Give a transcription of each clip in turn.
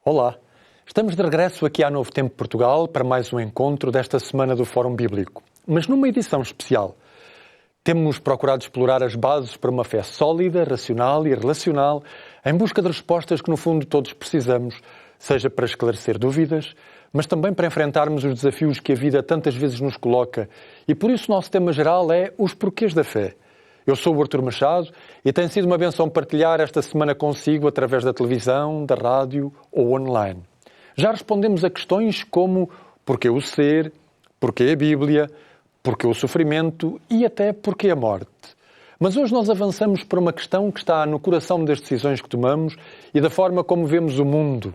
Olá, estamos de regresso aqui à Novo Tempo Portugal para mais um encontro desta semana do Fórum Bíblico, mas numa edição especial. Temos procurado explorar as bases para uma fé sólida, racional e relacional, em busca de respostas que no fundo todos precisamos, seja para esclarecer dúvidas, mas também para enfrentarmos os desafios que a vida tantas vezes nos coloca, e por isso o nosso tema geral é os porquês da fé. Eu sou o Artur Machado e tem sido uma benção partilhar esta semana consigo através da televisão, da rádio ou online. Já respondemos a questões como porquê o ser, porquê a Bíblia, porquê o sofrimento e até porquê a morte. Mas hoje nós avançamos para uma questão que está no coração das decisões que tomamos e da forma como vemos o mundo.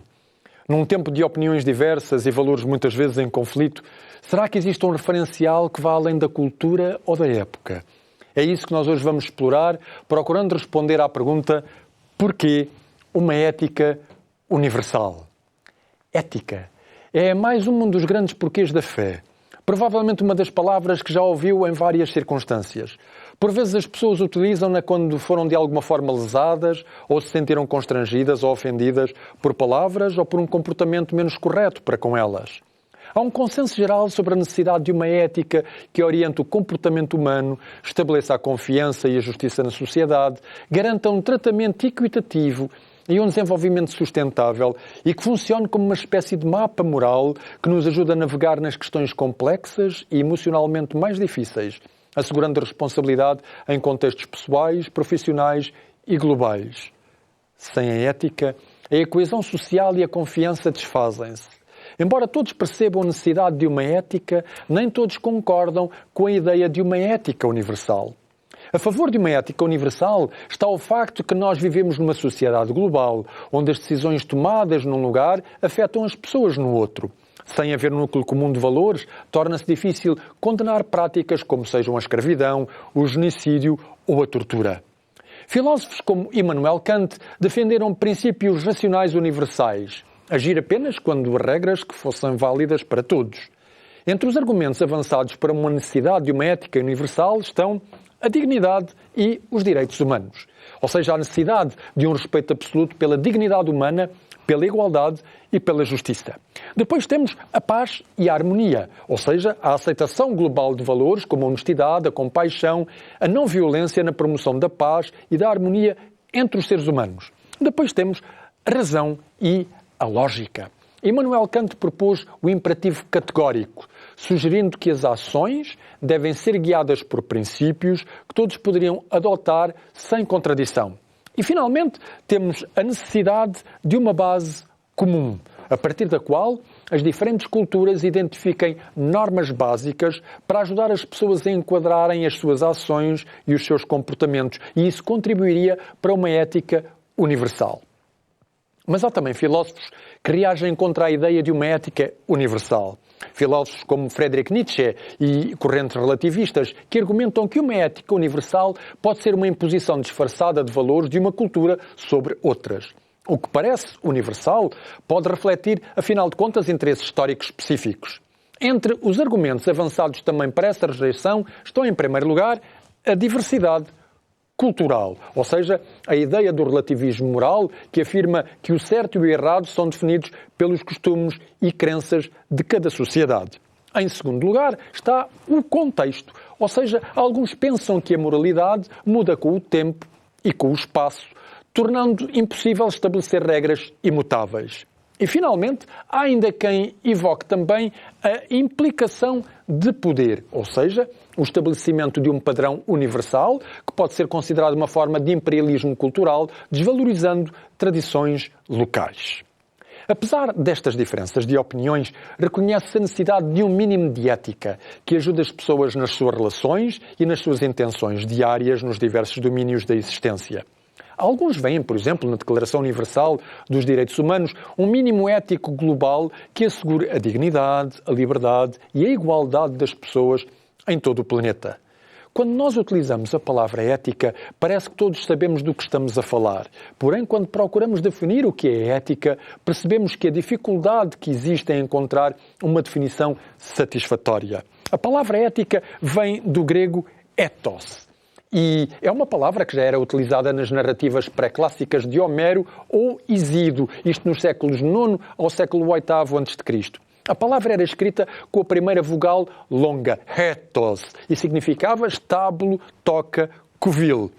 Num tempo de opiniões diversas e valores muitas vezes em conflito, será que existe um referencial que vá além da cultura ou da época? É isso que nós hoje vamos explorar, procurando responder à pergunta: porquê uma ética universal? Ética é mais um dos grandes porquês da fé. Provavelmente uma das palavras que já ouviu em várias circunstâncias. Por vezes as pessoas utilizam-na quando foram de alguma forma lesadas ou se sentiram constrangidas ou ofendidas por palavras ou por um comportamento menos correto para com elas. Há um consenso geral sobre a necessidade de uma ética que oriente o comportamento humano, estabeleça a confiança e a justiça na sociedade, garanta um tratamento equitativo e um desenvolvimento sustentável e que funcione como uma espécie de mapa moral que nos ajuda a navegar nas questões complexas e emocionalmente mais difíceis, assegurando a responsabilidade em contextos pessoais, profissionais e globais. Sem a ética, a coesão social e a confiança desfazem-se. Embora todos percebam a necessidade de uma ética, nem todos concordam com a ideia de uma ética universal. A favor de uma ética universal está o facto de que nós vivemos numa sociedade global, onde as decisões tomadas num lugar afetam as pessoas no outro. Sem haver núcleo comum de valores, torna-se difícil condenar práticas como sejam a escravidão, o genocídio ou a tortura. Filósofos como Immanuel Kant defenderam princípios racionais universais. Agir apenas quando regras que fossem válidas para todos. Entre os argumentos avançados para uma necessidade de uma ética universal estão a dignidade e os direitos humanos. Ou seja, a necessidade de um respeito absoluto pela dignidade humana, pela igualdade e pela justiça. Depois temos a paz e a harmonia, ou seja, a aceitação global de valores como a honestidade, a compaixão, a não violência na promoção da paz e da harmonia entre os seres humanos. Depois temos a razão e a lógica. Immanuel Kant propôs o imperativo categórico, sugerindo que as ações devem ser guiadas por princípios que todos poderiam adotar sem contradição. E, finalmente, temos a necessidade de uma base comum, a partir da qual as diferentes culturas identifiquem normas básicas para ajudar as pessoas a enquadrarem as suas ações e os seus comportamentos, e isso contribuiria para uma ética universal. Mas há também filósofos que reagem contra a ideia de uma ética universal. Filósofos como Friedrich Nietzsche e correntes relativistas que argumentam que uma ética universal pode ser uma imposição disfarçada de valores de uma cultura sobre outras. O que parece universal pode refletir, afinal de contas, interesses históricos específicos. Entre os argumentos avançados também para essa rejeição estão, em primeiro lugar, a diversidade cultural, ou seja, a ideia do relativismo moral que afirma que o certo e o errado são definidos pelos costumes e crenças de cada sociedade. Em segundo lugar está o contexto, ou seja, alguns pensam que a moralidade muda com o tempo e com o espaço, tornando impossível estabelecer regras imutáveis. E, finalmente, há ainda quem evoque também a implicação de poder, ou seja, o estabelecimento de um padrão universal, que pode ser considerado uma forma de imperialismo cultural, desvalorizando tradições locais. Apesar destas diferenças de opiniões, reconhece-se a necessidade de um mínimo de ética, que ajude as pessoas nas suas relações e nas suas intenções diárias nos diversos domínios da existência. Alguns veem, por exemplo, na Declaração Universal dos Direitos Humanos, um mínimo ético global que assegure a dignidade, a liberdade e a igualdade das pessoas em todo o planeta. Quando nós utilizamos a palavra ética, parece que todos sabemos do que estamos a falar. Porém, quando procuramos definir o que é ética, percebemos que a dificuldade que existe em encontrar uma definição satisfatória. A palavra ética vem do grego ethos E é uma palavra que já era utilizada nas narrativas pré-clássicas de Homero ou Isídio, isto nos séculos IX ao século VIII a.C. A palavra era escrita com a primeira vogal longa, ethos, e significava estábulo, toca, covil.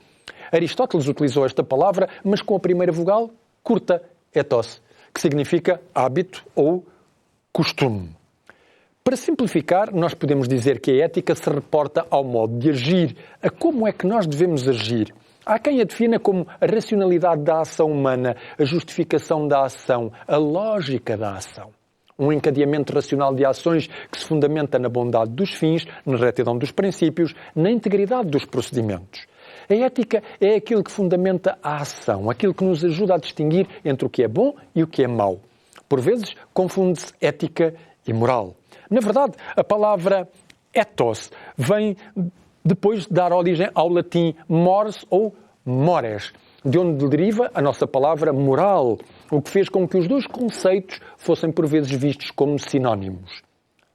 Aristóteles utilizou esta palavra, mas com a primeira vogal curta, ethos, que significa hábito ou costume. Para simplificar, nós podemos dizer que a ética se reporta ao modo de agir, a como é que nós devemos agir. Há quem a defina como a racionalidade da ação humana, a justificação da ação, a lógica da ação. Um encadeamento racional de ações que se fundamenta na bondade dos fins, na retidão dos princípios, na integridade dos procedimentos. A ética é aquilo que fundamenta a ação, aquilo que nos ajuda a distinguir entre o que é bom e o que é mau. Por vezes, confunde-se ética e moral. Na verdade, a palavra ethos vem depois de dar origem ao latim mors ou mores, de onde deriva a nossa palavra moral, o que fez com que os dois conceitos fossem por vezes vistos como sinónimos.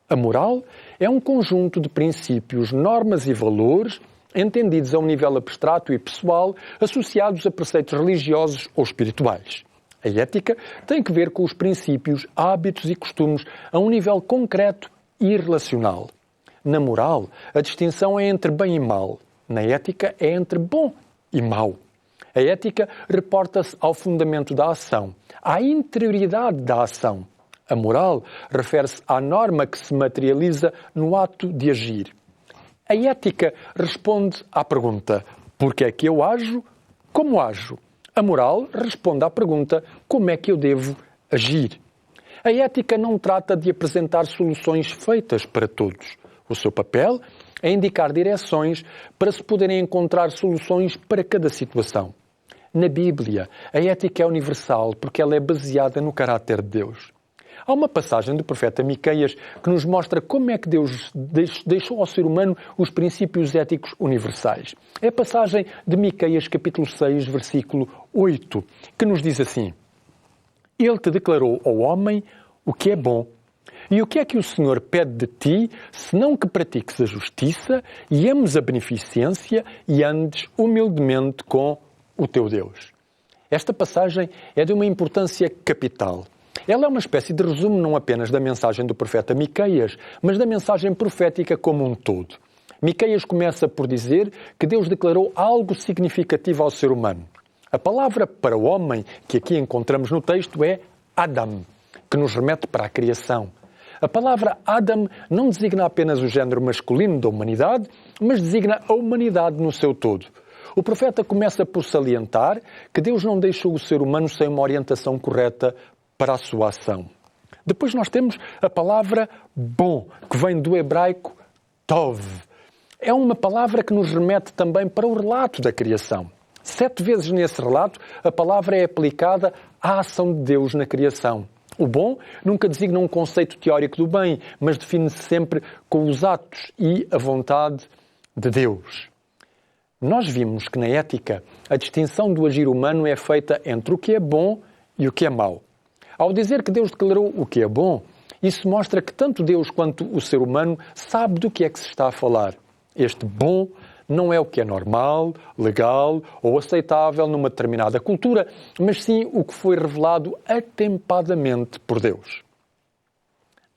A moral é um conjunto de princípios, normas e valores entendidos a um nível abstrato e pessoal, associados a preceitos religiosos ou espirituais. A ética tem que ver com os princípios, hábitos e costumes a um nível concreto e relacional. Na moral, a distinção é entre bem e mal. Na ética, é entre bom e mau. A ética reporta-se ao fundamento da ação, à interioridade da ação. A moral refere-se à norma que se materializa no ato de agir. A ética responde à pergunta: por que é que eu ajo? Como ajo? A moral responde à pergunta: como é que eu devo agir? A ética não trata de apresentar soluções feitas para todos. O seu papel é indicar direções para se poderem encontrar soluções para cada situação. Na Bíblia, a ética é universal porque ela é baseada no caráter de Deus. Há uma passagem do profeta Miqueias que nos mostra como é que Deus deixou ao ser humano os princípios éticos universais. É a passagem de Miqueias, capítulo 6, versículo 8, que nos diz assim: Ele te declarou ao homem o que é bom. E o que é que o Senhor pede de ti, senão que pratiques a justiça e ames a beneficência e andes humildemente com o teu Deus. Esta passagem é de uma importância capital. Ela é uma espécie de resumo não apenas da mensagem do profeta Miqueias, mas da mensagem profética como um todo. Miqueias começa por dizer que Deus declarou algo significativo ao ser humano. A palavra para o homem que aqui encontramos no texto é Adam, que nos remete para a criação. A palavra Adam não designa apenas o género masculino da humanidade, mas designa a humanidade no seu todo. O profeta começa por salientar que Deus não deixou o ser humano sem uma orientação correta para a sua ação. Depois nós temos a palavra bom, que vem do hebraico tov. É uma palavra que nos remete também para o relato da criação. 7 vezes nesse relato, a palavra é aplicada à ação de Deus na criação. O bom nunca designa um conceito teórico do bem, mas define-se sempre com os atos e a vontade de Deus. Nós vimos que na ética a distinção do agir humano é feita entre o que é bom e o que é mau. Ao dizer que Deus declarou o que é bom, isso mostra que tanto Deus quanto o ser humano sabe do que é que se está a falar. Este bom não é o que é normal, legal ou aceitável numa determinada cultura, mas sim o que foi revelado atempadamente por Deus.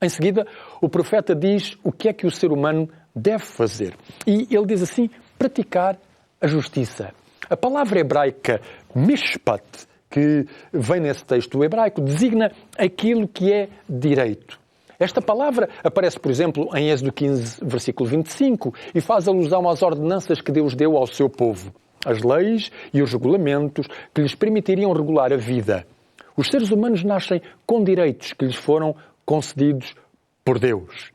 Em seguida, o profeta diz o que é que o ser humano deve fazer. E ele diz assim: praticar a justiça. A palavra hebraica mishpat, que vem nesse texto hebraico, designa aquilo que é direito. Esta palavra aparece, por exemplo, em Êxodo 15, versículo 25, e faz alusão às ordenanças que Deus deu ao seu povo, as leis e os regulamentos que lhes permitiriam regular a vida. Os seres humanos nascem com direitos que lhes foram concedidos por Deus.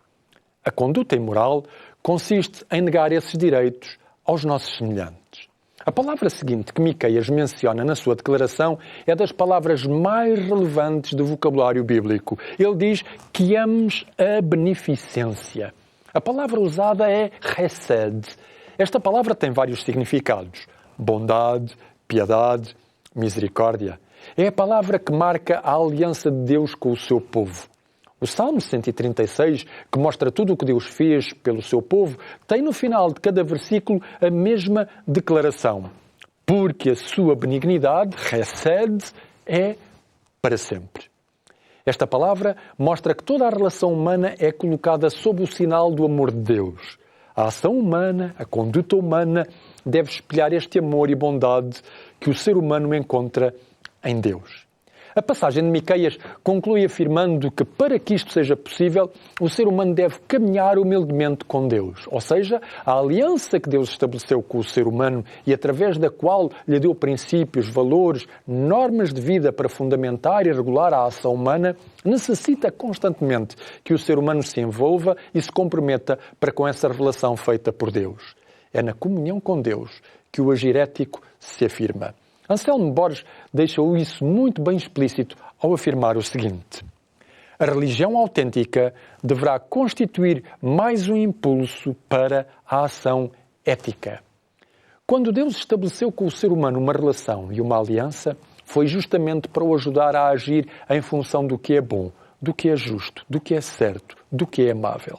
A conduta imoral consiste em negar esses direitos aos nossos semelhantes. A palavra seguinte que Miqueias menciona na sua declaração é das palavras mais relevantes do vocabulário bíblico. Ele diz que ames a beneficência. A palavra usada é chesed. Esta palavra tem vários significados: bondade, piedade, misericórdia. É a palavra que marca a aliança de Deus com o seu povo. O Salmo 136, que mostra tudo o que Deus fez pelo seu povo, tem no final de cada versículo a mesma declaração. Porque a sua benignidade, chesed, é para sempre. Esta palavra mostra que toda a relação humana é colocada sob o sinal do amor de Deus. A ação humana, a conduta humana, deve espelhar este amor e bondade que o ser humano encontra em Deus. A passagem de Miqueias conclui afirmando que, para que isto seja possível, o ser humano deve caminhar humildemente com Deus. Ou seja, a aliança que Deus estabeleceu com o ser humano e através da qual lhe deu princípios, valores, normas de vida para fundamentar e regular a ação humana, necessita constantemente que o ser humano se envolva e se comprometa para com essa relação feita por Deus. É na comunhão com Deus que o agir ético se afirma. Anselmo Borges deixou isso muito bem explícito ao afirmar o seguinte: a religião autêntica deverá constituir mais um impulso para a ação ética. Quando Deus estabeleceu com o ser humano uma relação e uma aliança, foi justamente para o ajudar a agir em função do que é bom, do que é justo, do que é certo, do que é amável.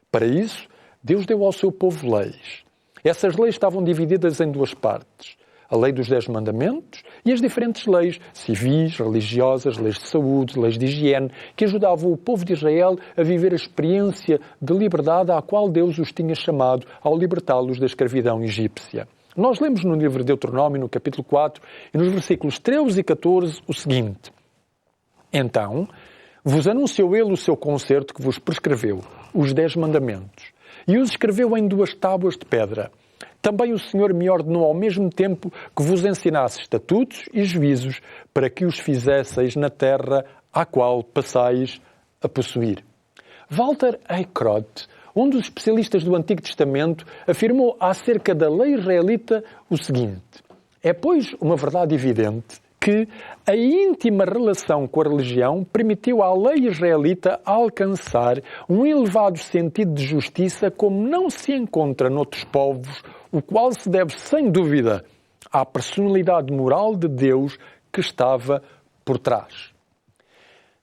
Para isso, Deus deu ao seu povo leis. Essas leis estavam divididas em duas partes: a lei dos 10 mandamentos e as diferentes leis civis, religiosas, leis de saúde, leis de higiene, que ajudavam o povo de Israel a viver a experiência de liberdade à qual Deus os tinha chamado ao libertá-los da escravidão egípcia. Nós lemos no livro de Deuteronômio, no capítulo 4, e nos versículos 13 e 14, o seguinte: então vos anunciou ele o seu concerto que vos prescreveu, os 10 mandamentos, e os escreveu em 2 tábuas de pedra. Também o Senhor me ordenou ao mesmo tempo que vos ensinasse estatutos e juízos para que os fizesseis na terra à qual passais a possuir. Walter Eichrodt, um dos especialistas do Antigo Testamento, afirmou acerca da lei israelita o seguinte: é, pois, uma verdade evidente que a íntima relação com a religião permitiu à lei israelita alcançar um elevado sentido de justiça como não se encontra noutros povos, o qual se deve, sem dúvida, à personalidade moral de Deus que estava por trás.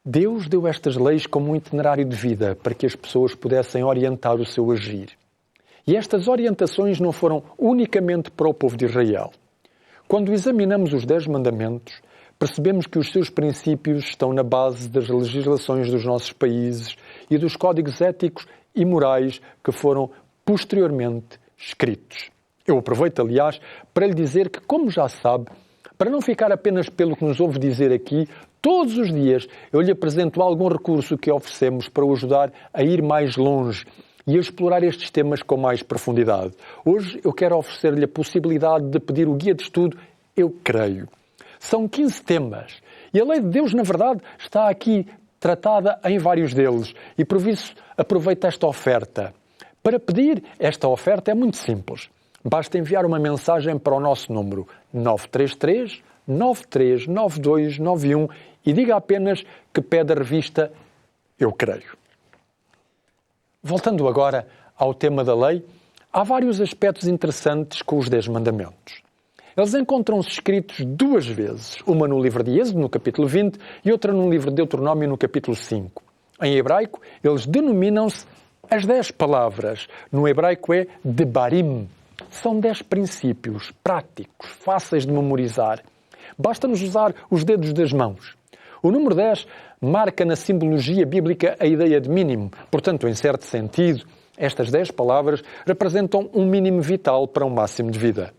Deus deu estas leis como um itinerário de vida para que as pessoas pudessem orientar o seu agir. E estas orientações não foram unicamente para o povo de Israel. Quando examinamos os 10 mandamentos, percebemos que os seus princípios estão na base das legislações dos nossos países e dos códigos éticos e morais que foram posteriormente escritos. Eu aproveito, aliás, para lhe dizer que, como já sabe, para não ficar apenas pelo que nos ouve dizer aqui, todos os dias eu lhe apresento algum recurso que oferecemos para o ajudar a ir mais longe e a explorar estes temas com mais profundidade. Hoje eu quero oferecer-lhe a possibilidade de pedir o guia de estudo Eu Creio. São 15 temas e a lei de Deus, na verdade, está aqui tratada em vários deles e por isso aproveita esta oferta. Para pedir esta oferta é muito simples. Basta enviar uma mensagem para o nosso número 933 939291 e diga apenas que pede a revista Eu Creio. Voltando agora ao tema da lei, há vários aspectos interessantes com os 10 mandamentos. Eles encontram-se escritos 2 vezes, uma no livro de Êxodo, no capítulo 20, e outra no livro de Deuteronômio, no capítulo 5. Em hebraico, eles denominam-se as 10 palavras. No hebraico é Debarim. São 10 princípios práticos, fáceis de memorizar. Basta-nos usar os dedos das mãos. O número 10 marca na simbologia bíblica a ideia de mínimo. Portanto, em certo sentido, estas 10 palavras representam um mínimo vital para um máximo de vida.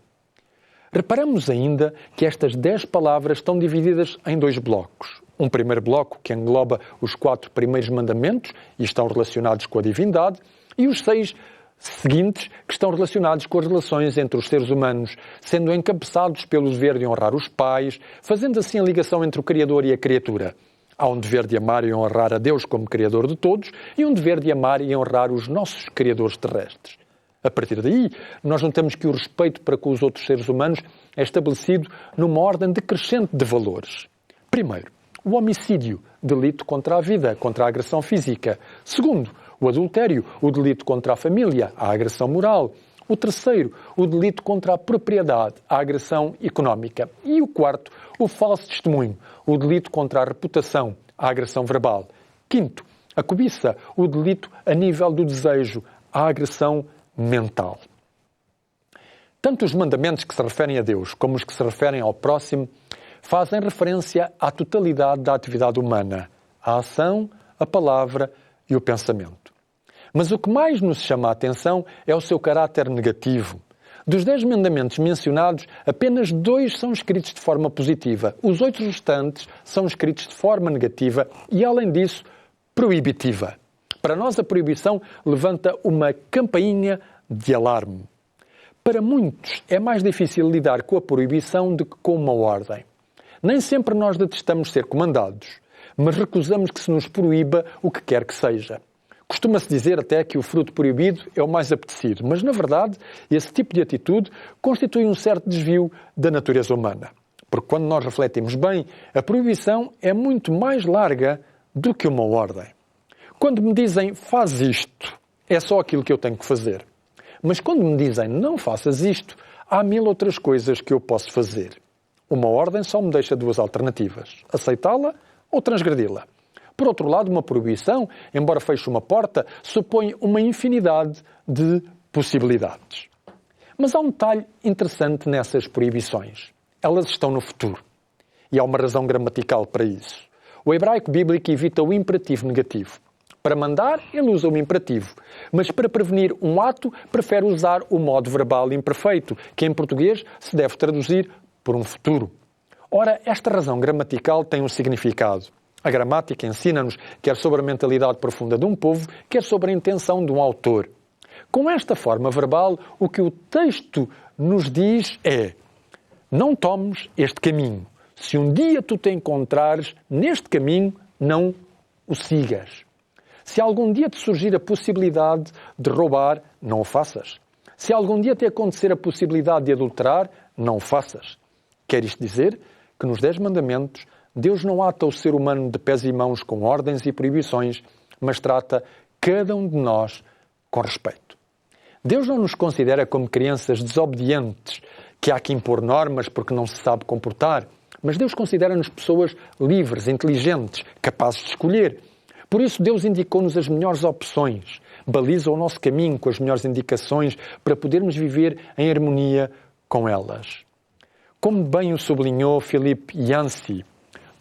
Reparamos ainda que estas 10 palavras estão divididas em 2 blocos. Um primeiro bloco que engloba os 4 primeiros mandamentos e estão relacionados com a divindade, e os 6 seguintes que estão relacionados com as relações entre os seres humanos, sendo encabeçados pelo dever de honrar os pais, fazendo assim a ligação entre o Criador e a criatura. Há um dever de amar e honrar a Deus como Criador de todos e um dever de amar e honrar os nossos criadores terrestres. A partir daí, nós notamos que o respeito para com os outros seres humanos é estabelecido numa ordem decrescente de valores. Primeiro, o homicídio, delito contra a vida, contra a agressão física. Segundo, o adultério, o delito contra a família, a agressão moral. O terceiro, o delito contra a propriedade, a agressão económica. E o quarto, o falso testemunho, o delito contra a reputação, a agressão verbal. Quinto, A cobiça, o delito a nível do desejo, a agressão mental. Tanto os mandamentos que se referem a Deus como os que se referem ao próximo fazem referência à totalidade da atividade humana, a ação, a palavra e o pensamento. Mas o que mais nos chama a atenção é o seu caráter negativo. Dos 10 mandamentos mencionados, apenas 2 são escritos de forma positiva. Os 8 restantes são escritos de forma negativa e, além disso, proibitiva. Para nós, a proibição levanta uma campainha de alarme. Para muitos, é mais difícil lidar com a proibição do que com uma ordem. Nem sempre nós detestamos ser comandados, mas recusamos que se nos proíba o que quer que seja. Costuma-se dizer até que o fruto proibido é o mais apetecido, mas, na verdade, esse tipo de atitude constitui um certo desvio da natureza humana. Porque quando nós refletimos bem, a proibição é muito mais larga do que uma ordem. Quando me dizem, faz isto, é só aquilo que eu tenho que fazer. Mas quando me dizem, não faças isto, há 1000 outras coisas que eu posso fazer. Uma ordem só me deixa 2 alternativas, aceitá-la ou transgredi-la. Por outro lado, uma proibição, embora feche uma porta, supõe uma infinidade de possibilidades. Mas há um detalhe interessante nessas proibições. Elas estão no futuro. E há uma razão gramatical para isso. O hebraico bíblico evita o imperativo negativo. Para mandar, ele usa o imperativo. Mas para prevenir um ato, prefere usar o modo verbal imperfeito, que em português se deve traduzir por um futuro. Ora, esta razão gramatical tem um significado. A gramática ensina-nos quer sobre a mentalidade profunda de um povo, quer sobre a intenção de um autor. Com esta forma verbal, o que o texto nos diz é: não tomes este caminho. Se um dia tu te encontrares neste caminho, não o sigas. Se algum dia te surgir a possibilidade de roubar, não o faças. Se algum dia te acontecer a possibilidade de adulterar, não o faças. Quer isto dizer que nos 10 mandamentos Deus não ata o ser humano de pés e mãos com ordens e proibições, mas trata cada um de nós com respeito. Deus não nos considera como crianças desobedientes, que há que impor normas porque não se sabe comportar, mas Deus considera-nos pessoas livres, inteligentes, capazes de escolher. Por isso Deus indicou-nos as melhores opções, baliza o nosso caminho com as melhores indicações para podermos viver em harmonia com elas. Como bem o sublinhou Philip Yancey,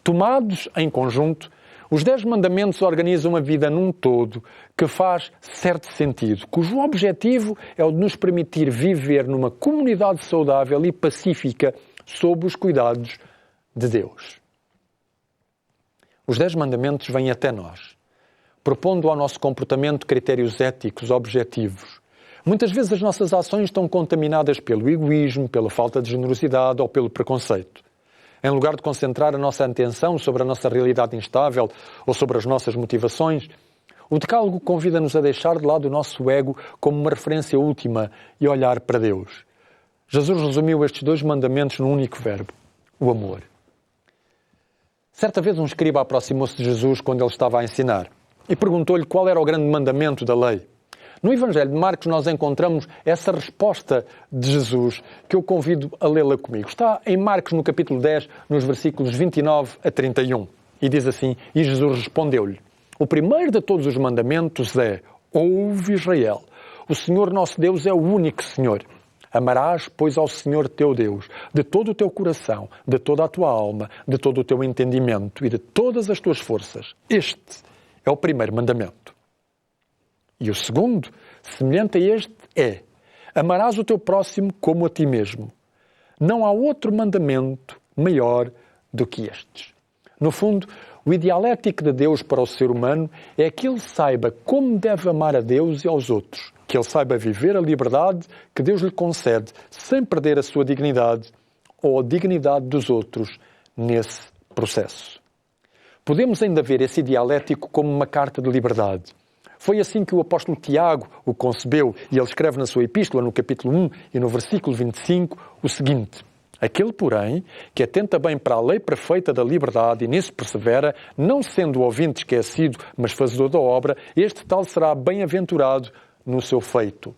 tomados em conjunto, os 10 mandamentos organizam a vida num todo que faz certo sentido, cujo objetivo é o de nos permitir viver numa comunidade saudável e pacífica sob os cuidados de Deus. Os 10 mandamentos vêm até nós, propondo ao nosso comportamento critérios éticos objetivos. Muitas vezes as nossas ações estão contaminadas pelo egoísmo, pela falta de generosidade ou pelo preconceito. Em lugar de concentrar a nossa atenção sobre a nossa realidade instável ou sobre as nossas motivações, o Decálogo convida-nos a deixar de lado o nosso ego como uma referência última e olhar para Deus. Jesus resumiu estes 2 mandamentos num único verbo: o amor. Certa vez um escriba aproximou-se de Jesus quando ele estava a ensinar e perguntou-lhe qual era o grande mandamento da lei. No Evangelho de Marcos nós encontramos essa resposta de Jesus que eu convido a lê-la comigo. Está em Marcos no capítulo 10, nos versículos 29 a 31. E diz assim, e Jesus respondeu-lhe: o primeiro de todos os mandamentos é: ouve Israel, o Senhor nosso Deus é o único Senhor. Amarás, pois, ao Senhor teu Deus de todo o teu coração, de toda a tua alma, de todo o teu entendimento e de todas as tuas forças. Este é o primeiro mandamento. E o segundo, semelhante a este, é: amarás o teu próximo como a ti mesmo. Não há outro mandamento maior do que estes. No fundo, o ideal ético de Deus para o ser humano é que ele saiba como deve amar a Deus e aos outros, que ele saiba viver a liberdade que Deus lhe concede sem perder a sua dignidade ou a dignidade dos outros nesse processo. Podemos ainda ver esse ideal ético como uma carta de liberdade. Foi assim que o apóstolo Tiago o concebeu e ele escreve na sua epístola, no capítulo 1 e no versículo 25, o seguinte: aquele, porém, que atenta bem para a lei perfeita da liberdade e nisso persevera, não sendo ouvinte esquecido, mas fazedor da obra, este tal será bem-aventurado no seu feito.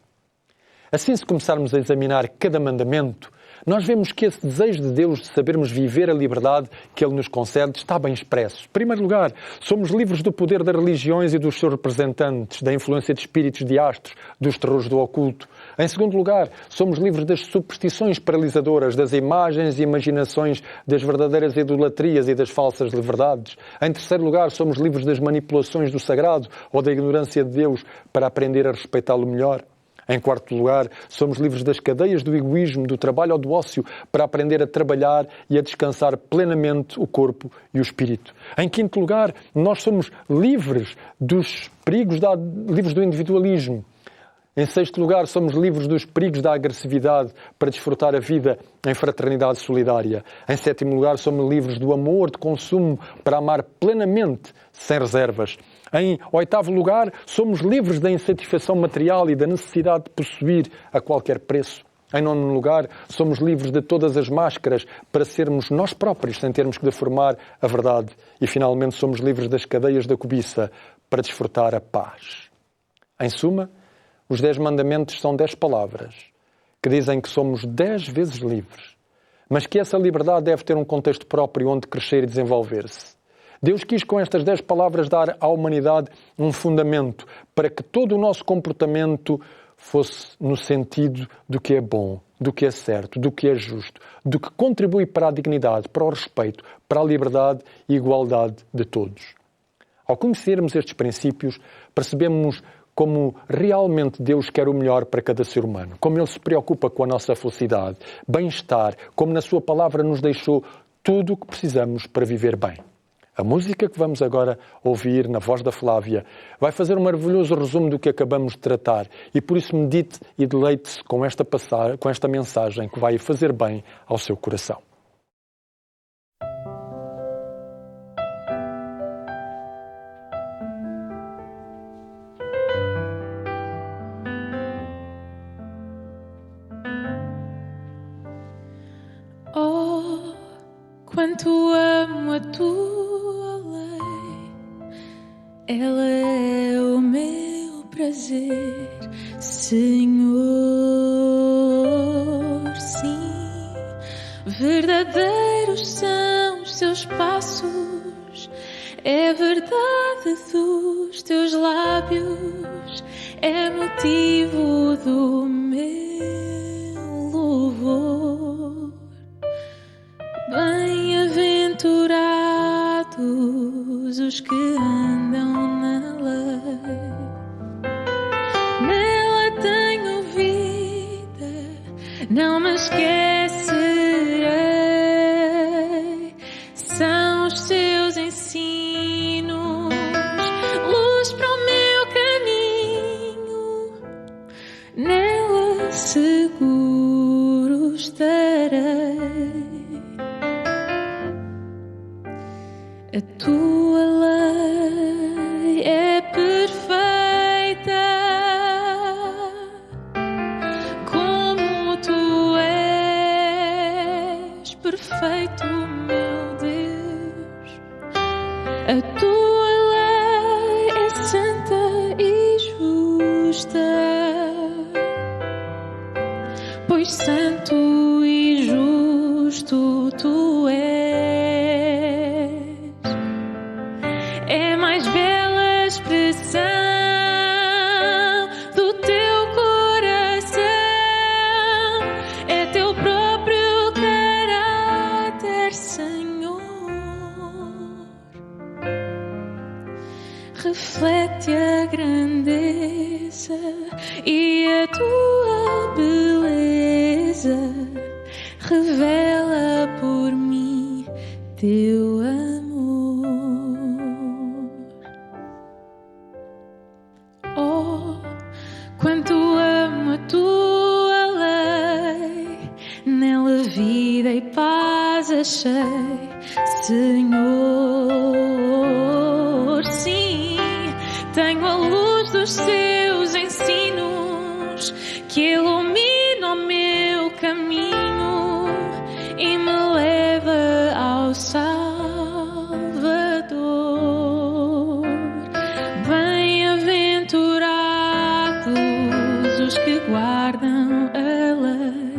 Assim, se começarmos a examinar cada mandamento, nós vemos que esse desejo de Deus de sabermos viver a liberdade que Ele nos concede está bem expresso. Em primeiro lugar, somos livres do poder das religiões e dos seus representantes, da influência de espíritos de astros, dos terrores do oculto. Em segundo lugar, somos livres das superstições paralisadoras, das imagens e imaginações, das verdadeiras idolatrias e das falsas verdades. Em terceiro lugar, somos livres das manipulações do sagrado ou da ignorância de Deus para aprender a respeitá-lo melhor. Em quarto lugar, somos livres das cadeias do egoísmo, do trabalho ou do ócio, para aprender a trabalhar e a descansar plenamente o corpo e o espírito. Em quinto lugar, nós somos livres dos perigos, livres do individualismo. Em sexto lugar, somos livres dos perigos da agressividade para desfrutar a vida em fraternidade solidária. Em sétimo lugar, somos livres do amor de consumo para amar plenamente, sem reservas. Em oitavo lugar, somos livres da insatisfação material e da necessidade de possuir a qualquer preço. Em nono lugar, somos livres de todas as máscaras para sermos nós próprios, sem termos que deformar a verdade. E, finalmente, somos livres das cadeias da cobiça para desfrutar a paz. Em suma, os 10 mandamentos são 10 palavras que dizem que somos 10 vezes livres, mas que essa liberdade deve ter um contexto próprio onde crescer e desenvolver-se. Deus quis com estas 10 palavras dar à humanidade um fundamento para que todo o nosso comportamento fosse no sentido do que é bom, do que é certo, do que é justo, do que contribui para a dignidade, para o respeito, para a liberdade e igualdade de todos. Ao conhecermos estes princípios, percebemos como realmente Deus quer o melhor para cada ser humano, como Ele se preocupa com a nossa felicidade, bem-estar, como na Sua palavra nos deixou tudo o que precisamos para viver bem. A música que vamos agora ouvir na voz da Flávia vai fazer um maravilhoso resumo do que acabamos de tratar e por isso medite e deleite-se com esta mensagem que vai fazer bem ao seu coração. Oh, quanto amo a tua lei, ela é o meu prazer, Senhor. Sim, verdadeiros são os teus passos, é verdade dos teus lábios, é motivo do meu louvor. Bem-aventurados os que andam na lei, nela tenho vida, não me esquecerei. São os teus ensinos, luz para o meu caminho, nela seguro estarei. A tua lei é perfeita, como tu és perfeito, meu Deus. A tua lei é santa e justa, pois santo e justo tu és. É mais bela expressão do teu coração, é teu próprio caráter, Senhor. Reflete a grandeza e a tua beleza, revela por mim teu amor. Quanto amo a tua lei, nela vida e paz achei, Senhor. Sim, tenho a luz dos teus ensinos que ilumina o meu caminho e me leva ao Salvador. Bem-aventurados os que guardam a lei,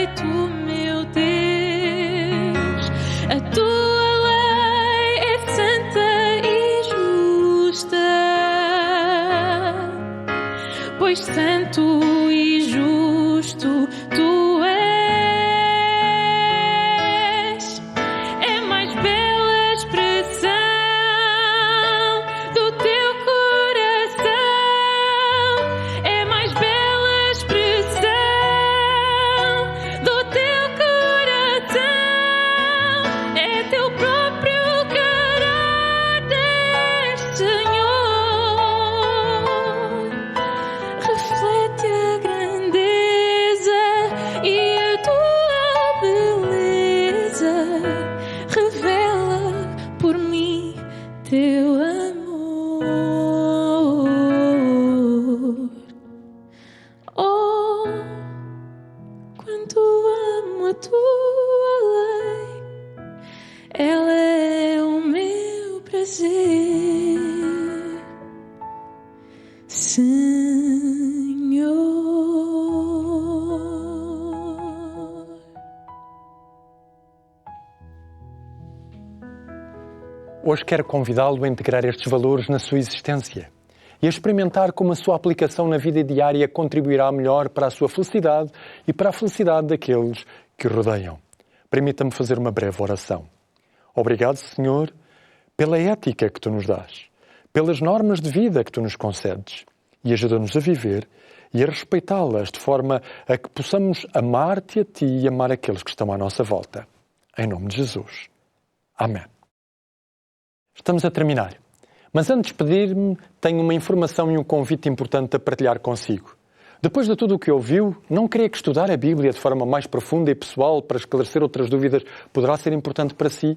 perfeito, meu Deus. A tua lei é santa e justa, pois santo e justo tu és. É mais bela expressão do teu coração, é mais bela expressão do teu coração, é teu próprio caráter, Senhor. Reflete a grandeza e a tua beleza, revela por mim teu amor. Oh, quanto amo a tua lei, ela é o meu prazer, Senhor. Hoje quero convidá-lo a integrar estes valores na sua existência e a experimentar como a sua aplicação na vida diária contribuirá melhor para a sua felicidade e para a felicidade daqueles que o rodeiam. Permita-me fazer uma breve oração. Obrigado, Senhor, pela ética que Tu nos dás, pelas normas de vida que Tu nos concedes, e ajuda-nos a viver e a respeitá-las de forma a que possamos amar-Te a Ti e amar aqueles que estão à nossa volta. Em nome de Jesus. Amém. Estamos a terminar. Mas antes de despedir-me, tenho uma informação e um convite importante a partilhar consigo. Depois de tudo o que ouviu, não creia que estudar a Bíblia de forma mais profunda e pessoal para esclarecer outras dúvidas poderá ser importante para si?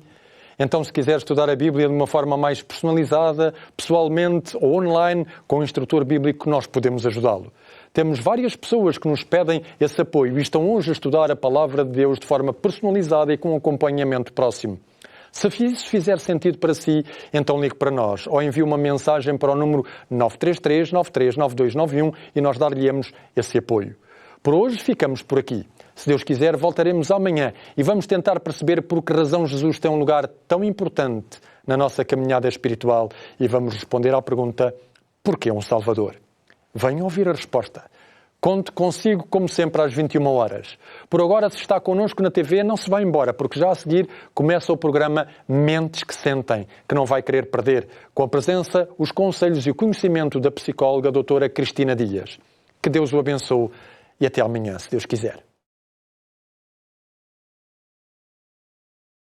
Então, se quiser estudar a Bíblia de uma forma mais personalizada, pessoalmente ou online, com um instrutor bíblico, nós podemos ajudá-lo. Temos várias pessoas que nos pedem esse apoio e estão hoje a estudar a Palavra de Deus de forma personalizada e com um acompanhamento próximo. Se isso fizer sentido para si, então ligue para nós ou envie uma mensagem para o número 933-939291 e nós dar-lhe-emos esse apoio. Por hoje ficamos por aqui. Se Deus quiser, voltaremos amanhã e vamos tentar perceber por que razão Jesus tem um lugar tão importante na nossa caminhada espiritual e vamos responder à pergunta: porquê um Salvador? Venha ouvir a resposta. Conto consigo, como sempre, às 21 horas. Por agora, se está connosco na TV, não se vá embora, porque já a seguir começa o programa Mentes que Sentem, que não vai querer perder, com a presença, os conselhos e o conhecimento da psicóloga doutora Cristina Dias. Que Deus o abençoe e até amanhã, se Deus quiser.